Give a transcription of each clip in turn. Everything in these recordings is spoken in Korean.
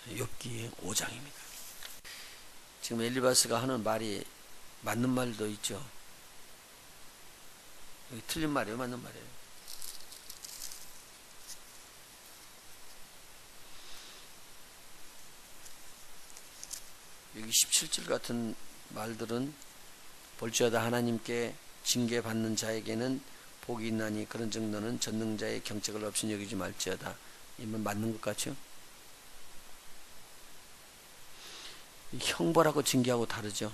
욥기 5장입니다. 지금 엘리바스가 하는 말이 맞는 말도 있죠. 여기 틀린 말이에요, 맞는 말이에요. 여기 17절 같은 말들은 볼지어다 하나님께 징계받는 자에게는 복이 있나니 그런즉 너는 전능자의 경책을 없이 여기지 말지어다. 이말 맞는 것 같죠? 형벌하고 징계하고 다르죠.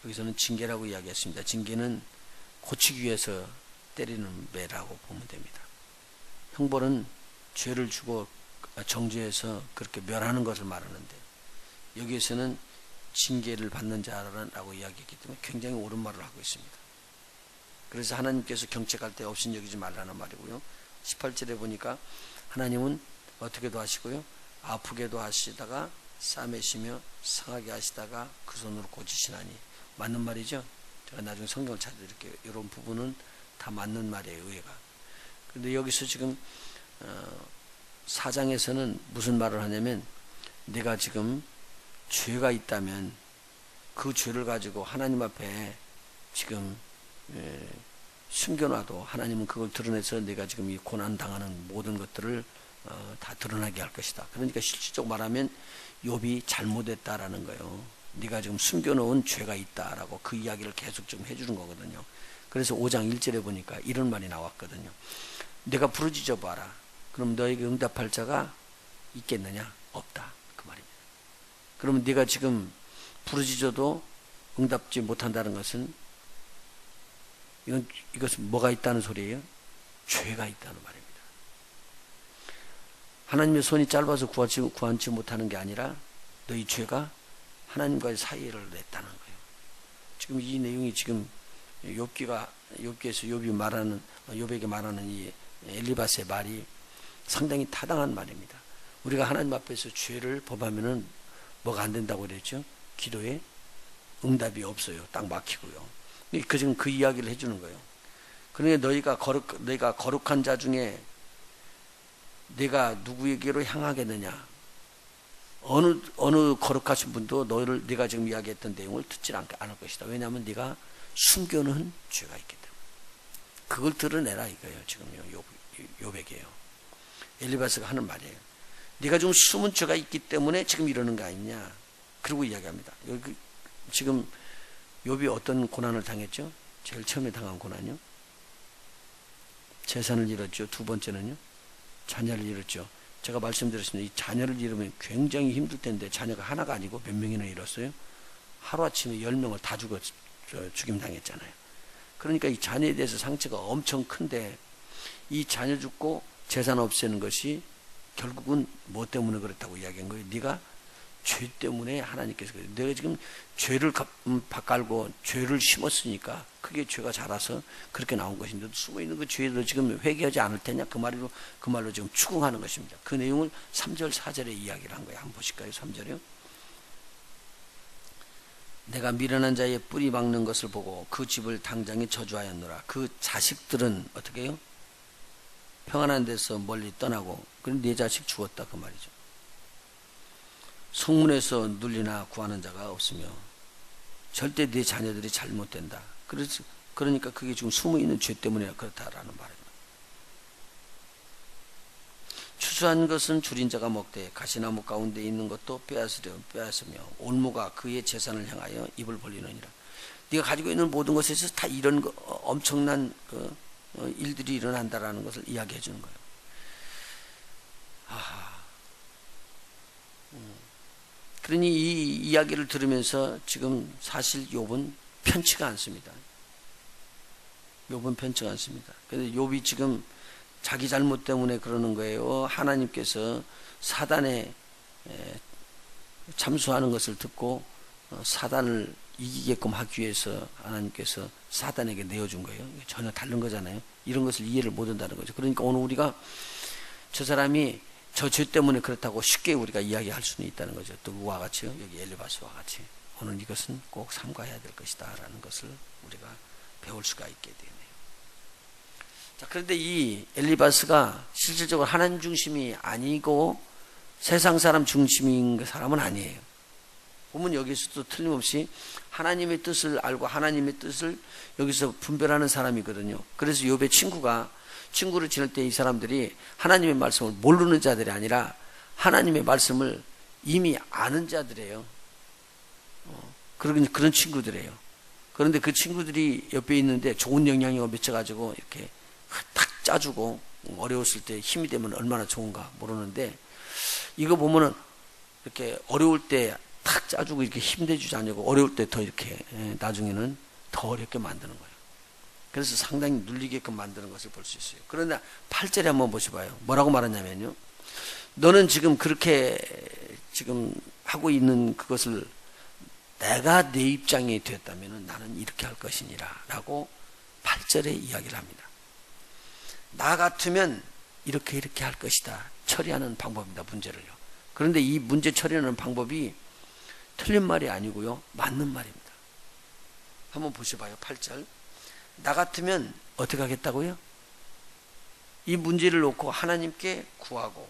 여기서는 징계라고 이야기했습니다. 징계는 고치기 위해서 때리는 매라고 보면 됩니다. 형벌은 죄를 주고 정죄해서 그렇게 멸하는 것을 말하는데, 여기에서는 징계를 받는 자라고 이야기했기 때문에 굉장히 옳은 말을 하고 있습니다. 그래서 하나님께서 경책할 때 없인 여기지 말라는 말이고요. 18절에 보니까 하나님은 어떻게도 하시고요, 아프게도 하시다가 싸매시며 상하게 하시다가 그 손으로 고치시나니, 맞는 말이죠. 제가 나중에 성경을 찾아드릴게요. 이런 부분은 다 맞는 말이에요, 의외가. 그런데 여기서 지금 4장에서는 무슨 말을 하냐면, 내가 지금 죄가 있다면 그 죄를 가지고 하나님 앞에 지금 숨겨놔도 하나님은 그걸 드러내서 내가 지금 이 고난당하는 모든 것들을 다 드러나게 할 것이다. 그러니까 실질적으로 말하면 욥이 잘못했다라는 거예요. 네가 지금 숨겨놓은 죄가 있다라고 그 이야기를 계속 좀 해주는 거거든요. 그래서 5장 1절에 보니까 이런 말이 나왔거든요. 내가 부르짖어 봐라. 그럼 너에게 응답할 자가 있겠느냐? 없다. 그 말입니다. 그러면 네가 지금 부르짖어도 응답지 못한다는 것은 이것은 뭐가 있다는 소리예요? 죄가 있다는 말입니다. 하나님의 손이 짧아서 구한치 못하는 게 아니라 너희 죄가 하나님과의 사이를 냈다는 거예요. 지금 이 내용이 지금 욥에서 욥에게 말하는 이 엘리바스의 말이 상당히 타당한 말입니다. 우리가 하나님 앞에서 죄를 범하면은 뭐가 안 된다고 그랬죠? 기도에 응답이 없어요. 딱 막히고요. 지금 그 이야기를 해주는 거예요. 그러니까 너희가 거룩한 자 중에 내가 누구에게로 향하겠느냐? 어느 거룩하신 분도 네가 지금 이야기했던 내용을 듣지 않을 것이다. 왜냐하면 네가 숨겨놓은 죄가 있기 때문에. 그걸 드러내라 이거예요. 지금요, 욥에게요. 엘리바스가 하는 말이에요. 네가 좀 숨은 죄가 있기 때문에 지금 이러는 거 아니냐? 그리고 이야기합니다. 여기 지금 욥이 어떤 고난을 당했죠? 제일 처음에 당한 고난이요? 재산을 잃었죠. 두 번째는요? 자녀를 잃었죠. 제가 말씀드렸습니다. 이 자녀를 잃으면 굉장히 힘들 텐데 자녀가 하나가 아니고 몇 명이나 잃었어요? 하루아침에 10명을 다 죽임당했잖아요. 그러니까 이 자녀에 대해서 상처가 엄청 큰데, 이 자녀 죽고 재산 없애는 것이 결국은 뭐 때문에 그랬다고 이야기한 거예요? 네가 죄 때문에 하나님께서 그래요. 내가 지금 죄를 밭갈고 죄를 심었으니까 그게 죄가 자라서 그렇게 나온 것인데, 숨어있는 그 죄를 지금 회개하지 않을 테냐? 그 말로 지금 추궁하는 것입니다. 그 내용을 3절 4절에 이야기를 한 거예요. 한번 보실까요? 3절이요. 내가 미련한 자의 뿌리 박는 것을 보고 그 집을 당장에 저주하였노라. 그 자식들은 어떻게 해요? 평안한 데서 멀리 떠나고, 그럼 네 자식 죽었다 그 말이죠. 성문에서 눌리나 구하는 자가 없으며 절대 네 자녀들이 잘못된다. 그러니까 그게 지금 숨어있는 죄 때문에 그렇다라는 말입니다. 추수한 것은 줄인 자가 먹되 가시나무 가운데 있는 것도 빼앗으며 올무가 그의 재산을 향하여 입을 벌리느니라. 네가 가지고 있는 모든 것에서 다 이런 엄청난 일들이 일어난다라는 것을 이야기해 주는 거예요. 그러니 이 이야기를 들으면서 지금 사실 욥은 편치가 않습니다. 욥은 편치가 않습니다. 그런데 욥이 지금 자기 잘못 때문에 그러는 거예요. 하나님께서 사단에 참수하는 것을 듣고 사단을 이기게끔 하기 위해서 하나님께서 사단에게 내어준 거예요. 전혀 다른 거잖아요. 이런 것을 이해를 못한다는 거죠. 그러니까 오늘 우리가 저 사람이 저 죄 때문에 그렇다고 쉽게 우리가 이야기할 수는 있다는 거죠. 또 그와 같이요, 여기 엘리바스와 같이 오늘 이것은 꼭 삼가해야 될 것이다 라는 것을 우리가 배울 수가 있게 되네요. 자, 그런데 이 엘리바스가 실질적으로 하나님 중심이 아니고 세상 사람 중심인 그 사람은 아니에요. 보면 여기서도 틀림없이 하나님의 뜻을 알고 하나님의 뜻을 여기서 분별하는 사람이거든요. 그래서 욥의 친구를 지낼 때 이 사람들이 하나님의 말씀을 모르는 자들이 아니라 하나님의 말씀을 이미 아는 자들이에요. 그런 친구들이에요. 그런데 그 친구들이 옆에 있는데 좋은 영향력을 미쳐가지고 이렇게 탁 짜주고 어려웠을 때 힘이 되면 얼마나 좋은가 모르는데, 이거 보면은 이렇게 어려울 때 탁 짜주고 이렇게 힘내주지 않고 어려울 때 더 이렇게 나중에는 더 어렵게 만드는 거예요. 그래서 상당히 눌리게끔 만드는 것을 볼 수 있어요. 그러나 8절에 한번 보셔봐요. 뭐라고 말하냐면요, 너는 지금 그렇게 지금 하고 있는 그것을 내가 내 입장이 되었다면 나는 이렇게 할 것이니라 라고 8절에 이야기를 합니다. 나 같으면 이렇게 할 것이다. 처리하는 방법입니다. 문제를요. 그런데 이 문제 처리하는 방법이 틀린 말이 아니고요, 맞는 말입니다. 한번 보셔봐요. 8절. 나 같으면 어떻게 하겠다고요? 이 문제를 놓고 하나님께 구하고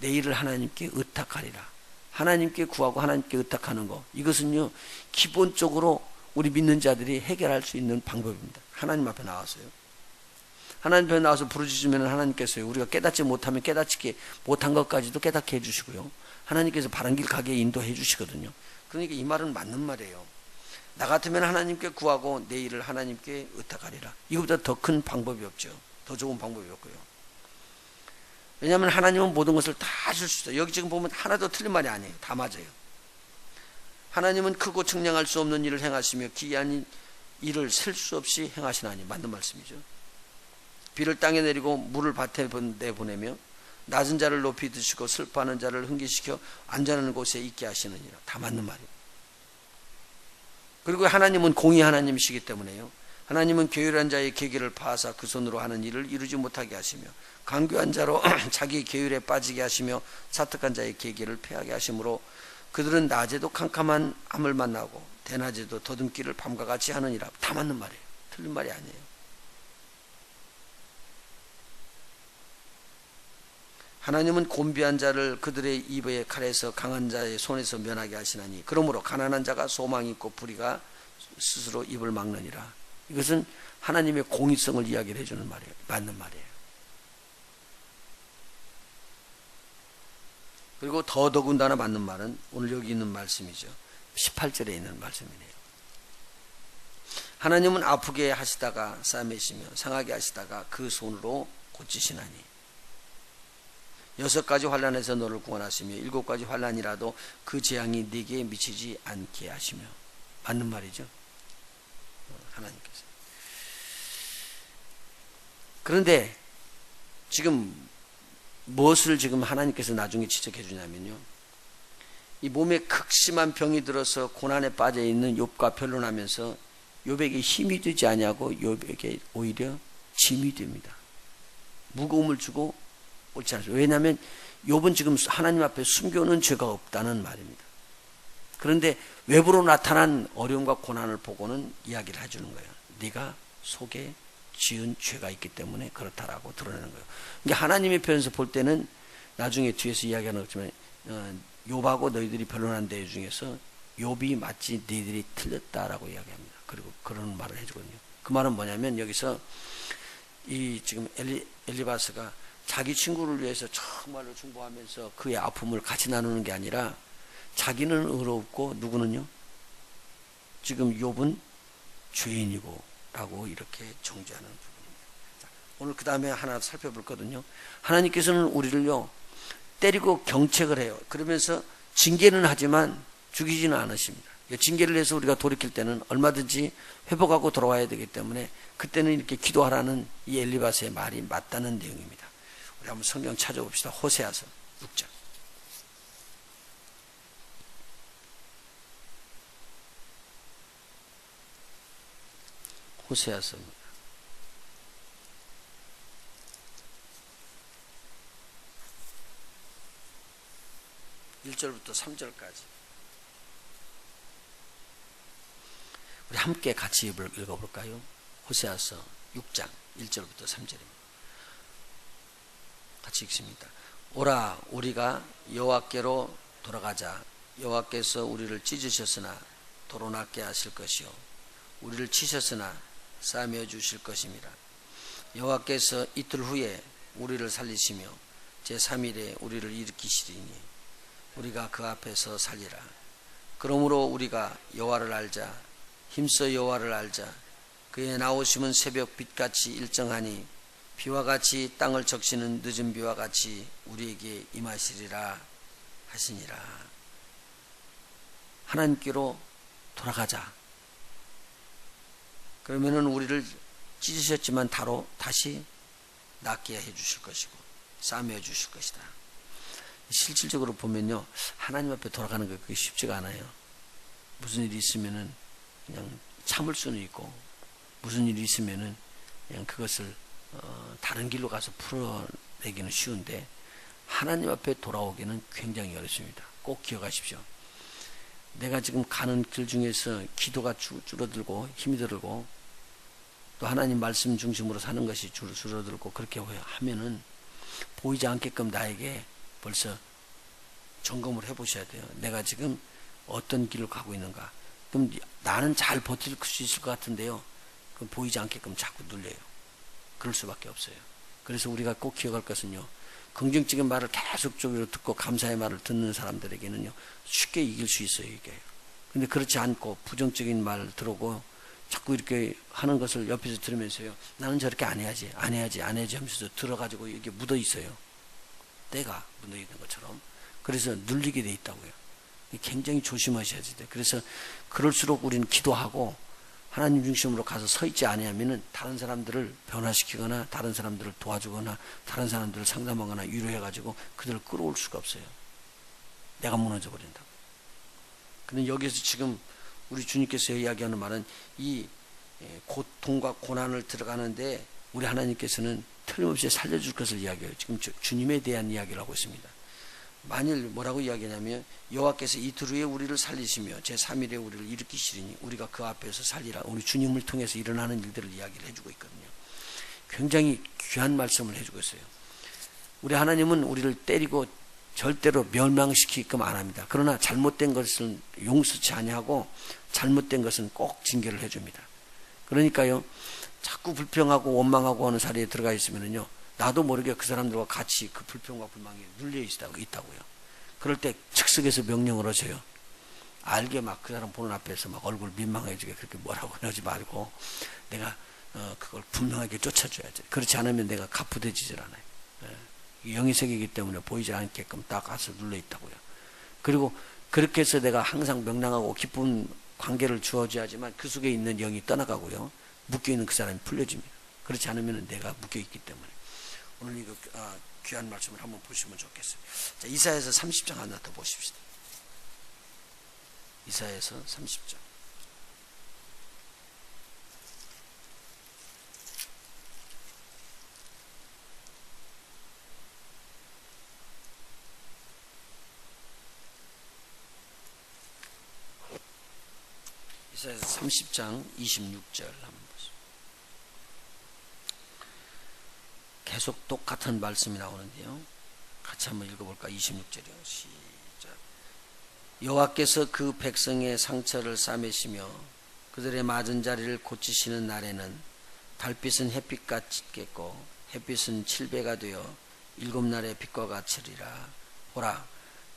내 일을 하나님께 의탁하리라. 하나님께 구하고 하나님께 의탁하는 거, 이것은요 기본적으로 우리 믿는 자들이 해결할 수 있는 방법입니다. 하나님 앞에 나와서요. 하나님 앞에 나와서 부르짖으면 하나님께서요, 우리가 깨닫지 못하면 깨닫지 못한 것까지도 깨닫게 해주시고요, 하나님께서 바른 길 가게 인도해 주시거든요. 그러니까 이 말은 맞는 말이에요. 나 같으면 하나님께 구하고 내 일을 하나님께 의탁하리라. 이것보다 더 큰 방법이 없죠. 더 좋은 방법이 없고요. 왜냐하면 하나님은 모든 것을 다 줄 수 있어요. 여기 지금 보면 하나도 틀린 말이 아니에요. 다 맞아요. 하나님은 크고 측량할 수 없는 일을 행하시며 기이한 일을 셀 수 없이 행하시나니, 맞는 말씀이죠. 비를 땅에 내리고 물을 밭에 내보내며 낮은 자를 높이 드시고 슬퍼하는 자를 흥기시켜 안전한 곳에 있게 하시느니라. 다 맞는 말이에요. 그리고 하나님은 공의 하나님이시기 때문에요, 하나님은 게으르한 자의 계기를 파하사 그 손으로 하는 일을 이루지 못하게 하시며 강교한 자로 자기 계율에 빠지게 하시며 사특한 자의 계기를 패하게 하시므로 그들은 낮에도 캄캄한 암을 만나고 대낮에도 더듬기를 밤과 같이 하느니라. 다 맞는 말이에요. 틀린 말이 아니에요. 하나님은 곤비한 자를 그들의 입의 칼에서 강한 자의 손에서 면하게 하시나니 그러므로 가난한 자가 소망이 있고 불의가 스스로 입을 막느니라. 이것은 하나님의 공의성을 이야기를 해주는 말이에요. 맞는 말이에요. 그리고 더더군다나 맞는 말은 오늘 여기 있는 말씀이죠. 18절에 있는 말씀이네요. 하나님은 아프게 하시다가 싸매시며 상하게 하시다가 그 손으로 고치시나니 6가지 환난에서 너를 구원하시며 7가지 환난이라도 그 재앙이 네게 미치지 않게 하시며. 맞는 말이죠. 하나님께서. 그런데 지금 무엇을 지금 하나님께서 나중에 지적해 주냐면요, 이 몸에 극심한 병이 들어서 고난에 빠져 있는 욥과 변론하면서 욥에게 힘이 되지 아니하고 욥에게 오히려 짐이 됩니다. 무거움을 주고 옳지 않습니다. 왜냐하면 욥은 지금 하나님 앞에 숨겨놓은 죄가 없다는 말입니다. 그런데 외부로 나타난 어려움과 고난을 보고는 이야기를 해주는 거예요. 네가 속에 지은 죄가 있기 때문에 그렇다라고 드러내는 거예요. 그러니까 하나님의 편에서 볼 때는 나중에 뒤에서 이야기하는 것지만 욥하고 너희들이 변론한 데 중에서 욥이 마치 너희들이 틀렸다라고 이야기합니다. 그리고 그런 말을 해주거든요. 그 말은 뭐냐면 여기서 이 지금 엘리바스가 자기 친구를 위해서 정말로 중보하면서 그의 아픔을 같이 나누는 게 아니라 자기는 의롭고 누구는요? 지금 욥은 죄인이고 라고 이렇게 정죄하는 부분입니다. 자, 오늘 그 다음에 하나 살펴볼 거거든요. 하나님께서는 우리를요 때리고 경책을 해요. 그러면서 징계는 하지만 죽이지는 않으십니다. 징계를 해서 우리가 돌이킬 때는 얼마든지 회복하고 돌아와야 되기 때문에 그때는 이렇게 기도하라는 이 엘리바스의 말이 맞다는 내용입니다. 우리 한번 성경 찾아봅시다. 호세아서 6장. 호세아서입니다. 1절부터 3절까지 우리 함께 같이 읽어볼까요? 호세아서 6장 1절부터 3절입니다. 같이 읽습니다. 오라 우리가 여호와께로 돌아가자. 여호와께서 우리를 찢으셨으나 도로 낫게 하실 것이요 우리를 치셨으나 싸매어 주실 것임이라. 여호와께서 이틀 후에 우리를 살리시며 제3일에 우리를 일으키시리니 우리가 그 앞에서 살리라. 그러므로 우리가 여호와를 알자. 힘써 여호와를 알자. 그의 나오심은 새벽 빛같이 일정하니 비와 같이 땅을 적시는 늦은 비와 같이 우리에게 임하시리라 하시니라. 하나님께로 돌아가자. 그러면은 우리를 찢으셨지만 다시 낫게 해 주실 것이고 싸매어 주실 것이다. 실질적으로 보면요, 하나님 앞에 돌아가는 게 그게 쉽지가 않아요. 무슨 일이 있으면은 그냥 참을 수는 있고, 무슨 일이 있으면은 그냥 그것을 다른 길로 가서 풀어내기는 쉬운데, 하나님 앞에 돌아오기는 굉장히 어렵습니다. 꼭 기억하십시오. 내가 지금 가는 길 중에서 기도가 줄어들고 힘이 들고, 또 하나님 말씀 중심으로 사는 것이 줄어들고, 그렇게 하면은 보이지 않게끔 나에게 벌써 점검을 해보셔야 돼요. 내가 지금 어떤 길을 가고 있는가. 그럼 나는 잘 버틸 수 있을 것 같은데요, 그럼 보이지 않게끔 자꾸 눌려요. 그럴 수밖에 없어요. 그래서 우리가 꼭 기억할 것은요, 긍정적인 말을 계속적으로 듣고 감사의 말을 듣는 사람들에게는요, 쉽게 이길 수 있어요, 이게. 근데 그렇지 않고 부정적인 말을 들어오고 자꾸 이렇게 하는 것을 옆에서 들으면서요, 나는 저렇게 안 해야지 하면서 들어가지고 이게 묻어 있어요. 때가 묻어 있는 것처럼. 그래서 눌리게 돼 있다고요. 굉장히 조심하셔야 돼요. 그래서 그럴수록 우리는 기도하고 하나님 중심으로 가서 서 있지 아니하면은 다른 사람들을 변화시키거나 다른 사람들을 도와주거나 다른 사람들을 상담하거나 위로해가지고 그들을 끌어올 수가 없어요. 내가 무너져 버린다고. 근데 여기서 지금 우리 주님께서 이야기하는 말은 이 고통과 고난을 들어가는데 우리 하나님께서는 틀림없이 살려줄 것을 이야기해요. 지금 주님에 대한 이야기를 하고 있습니다. 만일 뭐라고 이야기하냐면 여호와께서 이틀 후에 우리를 살리시며 제3일에 우리를 일으키시리니 우리가 그 앞에서 살리라. 우리 주님을 통해서 일어나는 일들을 이야기를 해주고 있거든요. 굉장히 귀한 말씀을 해주고 있어요. 우리 하나님은 우리를 때리고 절대로 멸망시키게끔 안 합니다. 그러나 잘못된 것을 용서치 아니하고 잘못된 것은 꼭 징계를 해줍니다. 그러니까요, 자꾸 불평하고 원망하고 하는 자리에 들어가 있으면요, 나도 모르게 그 사람들과 같이 그 불평과 불망이 눌려 있다고요. 그럴 때 즉석에서 명령을 하셔요. 알게 막 그 사람 보는 앞에서 막 얼굴 민망해지게 그렇게 뭐라고 하지 말고 내가 그걸 분명하게 쫓아줘야지. 그렇지 않으면 내가 가부대지질 않아요. 영의 세계이기 때문에 보이지 않게끔 딱 가서 눌러 있다고요. 그리고 그렇게 해서 내가 항상 명랑하고 기쁜 관계를 주어줘야지만 그 속에 있는 영이 떠나가고요, 묶여있는 그 사람이 풀려집니다. 그렇지 않으면 내가 묶여있기 때문에. 오늘 이거 귀한 말씀을 한번 보시면 좋겠어요. 자, 이사야서 30장 하나 더 보십시다. 이사야서 30장. 이사야서 30장 26절 한번 보세요. 계속 똑같은 말씀이 나오는데요, 같이 한번 읽어볼까? 26절이요. 시작. 여호와께서 그 백성의 상처를 싸매시며 그들의 맞은 자리를 고치시는 날에는 달빛은 햇빛같겠고 햇빛은 칠배가 되어 일곱 날의 빛과 같으리라. 보라,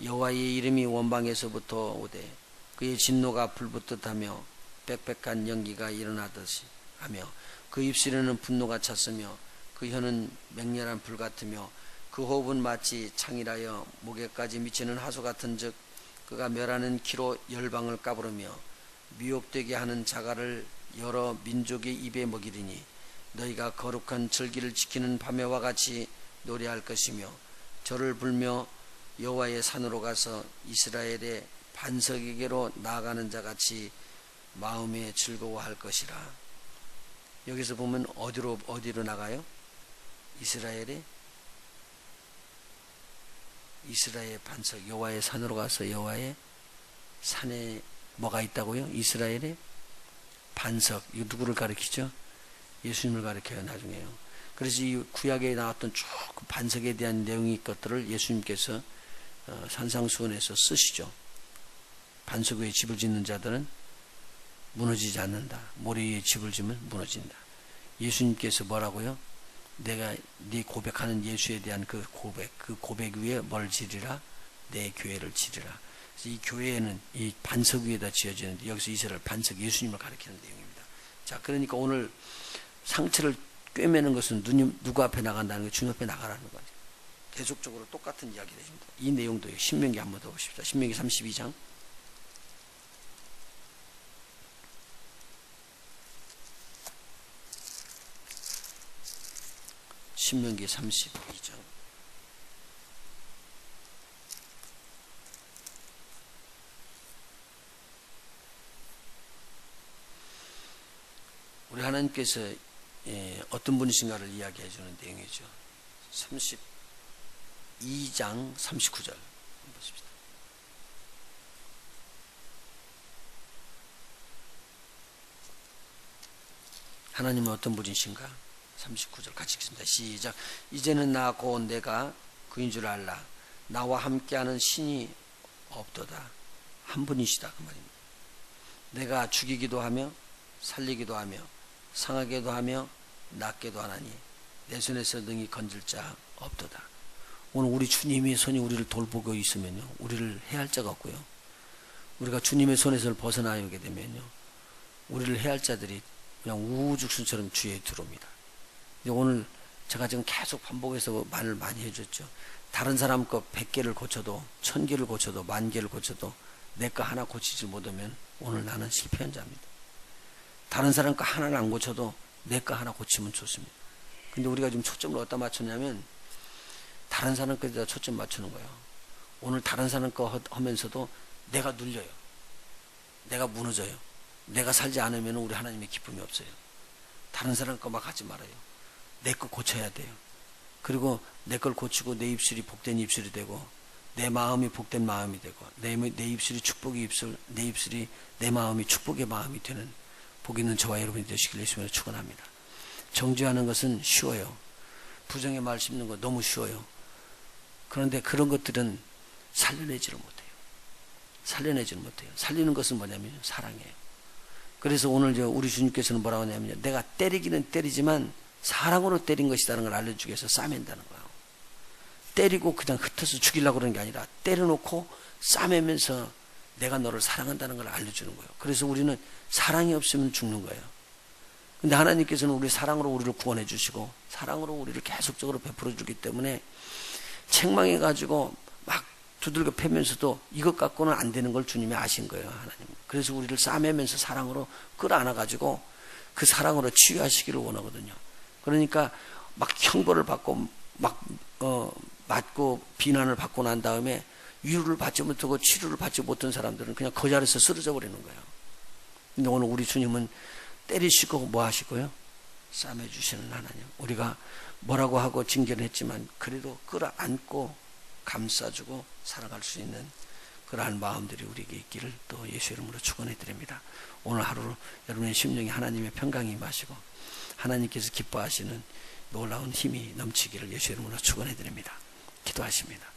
여호와의 이름이 원방에서부터 오되 그의 진노가 불붙듯하며 빽빽한 연기가 일어나듯이 하며 그 입술에는 분노가 찼으며 그 혀는 맹렬한 불 같으며 그 호흡은 마치 창이라여 목에까지 미치는 하수 같은즉 그가 멸하는 키로 열방을 까부르며 미혹되게 하는 자갈을 여러 민족의 입에 먹이리니 너희가 거룩한 절기를 지키는 밤에와 같이 노래할 것이며 절을 불며 여호와의 산으로 가서 이스라엘의 반석에게로 나아가는 자같이 마음에 즐거워할 것이라. 여기서 보면 어디로 나가요? 이스라엘의 반석 여호와의 산으로 가서 여호와의 산에 뭐가 있다고요? 이스라엘의 반석. 이거 누구를 가리키죠? 예수님을 가리켜요. 나중에요. 그래서 이 구약에 나왔던 쭉 반석에 대한 내용의 것들을 예수님께서 산상수훈에서 쓰시죠. 반석 위에 집을 짓는 자들은 무너지지 않는다. 모래 위에 집을 지면 무너진다. 예수님께서 뭐라고요? 내가 네 고백하는 예수에 대한 그 고백 위에 뭘 지리라? 내 교회를 지리라. 그래서 이 교회에는 이 반석 위에다 지어지는데 여기서 이스라엘 반석 예수님을 가리키는 내용입니다. 자, 그러니까 오늘 상처를 꿰매는 것은 누구 앞에 나간다는 게 주님 앞에 나가라는 거죠. 계속적으로 똑같은 이야기가 됩니다. 이 내용도 신명기 한번 더 보십시다. 신명기 32장. 신명기 32장. 우리 하나님께서 어떤 분이신가를 이야기해 주는 내용이죠. 32장 39절 보십시다. 하나님은 어떤 분이신가? 39절 같이 읽습니다. 시작. 이제는 나 곧 내가 그인 줄 알라. 나와 함께하는 신이 없도다. 한 분이시다 그 말입니다. 내가 죽이기도 하며 살리기도 하며 상하게도 하며 낫게도 하나니 내 손에서 능히 건질 자 없도다. 오늘 우리 주님의 손이 우리를 돌보고 있으면요, 우리를 해할 자가 없고요. 우리가 주님의 손에서 벗어나게 되면요, 우리를 해할 자들이 그냥 우후죽순처럼 주위에 들어옵니다. 오늘 제가 지금 계속 반복해서 말을 많이 해줬죠. 다른 사람 거 100개를 고쳐도 1000개를 고쳐도 10,000개를 고쳐도 내 거 하나 고치지 못하면 오늘 나는 실패한 자입니다. 다른 사람 거 하나는 안 고쳐도 내 거 하나 고치면 좋습니다. 근데 우리가 지금 초점을 어디다 맞췄냐면 다른 사람 거에다 초점 맞추는 거예요. 오늘 다른 사람 거 하면서도 내가 눌려요. 내가 무너져요. 내가 살지 않으면 우리 하나님의 기쁨이 없어요. 다른 사람 거 막 하지 말아요. 내 거 고쳐야 돼요. 그리고 내 걸 고치고 내 입술이 복된 입술이 되고 내 마음이 복된 마음이 되고 내 입술이 축복의 입술, 내 입술이 내 마음이 축복의 마음이 되는 복 있는 저와 여러분이 되시길 예수님으로 축원합니다. 정죄하는 것은 쉬워요. 부정의 말 씹는 거 너무 쉬워요. 그런데 그런 것들은 살려내지를 못해요. 살려내지를 못해요. 살리는 것은 뭐냐면 사랑이에요. 그래서 오늘 우리 주님께서는 뭐라고 하냐면요, 내가 때리기는 때리지만 사랑으로 때린 것이라는 걸 알려주기 위해서 싸맨다는 거예요. 때리고 그냥 흩어서 죽이려고 그러는 게 아니라 때려놓고 싸매면서 내가 너를 사랑한다는 걸 알려주는 거예요. 그래서 우리는 사랑이 없으면 죽는 거예요. 근데 하나님께서는 우리 사랑으로 우리를 구원해 주시고 사랑으로 우리를 계속적으로 베풀어 주기 때문에 책망해 가지고 막 두들겨 패면서도 이것 갖고는 안 되는 걸 주님이 아신 거예요. 하나님. 그래서 우리를 싸매면서 사랑으로 끌어안아 가지고 그 사랑으로 치유하시기를 원하거든요. 그러니까 막 형벌을 받고 막 맞고 비난을 받고 난 다음에 위로를 받지 못하고 치료를 받지 못한 사람들은 그냥 그 자리에서 쓰러져 버리는 거예요. 근데 오늘 우리 주님은 때리시고 뭐 하시고요? 싸매주시는 하나님. 우리가 뭐라고 하고 징계를 했지만 그래도 끌어안고 감싸주고 살아갈 수 있는 그러한 마음들이 우리에게 있기를 또 예수 이름으로 축원해 드립니다. 오늘 하루 여러분의 심령에 하나님의 평강이 임하시고 하나님께서 기뻐하시는 놀라운 힘이 넘치기를 예수 이름으로 축원해 드립니다. 기도하십니다.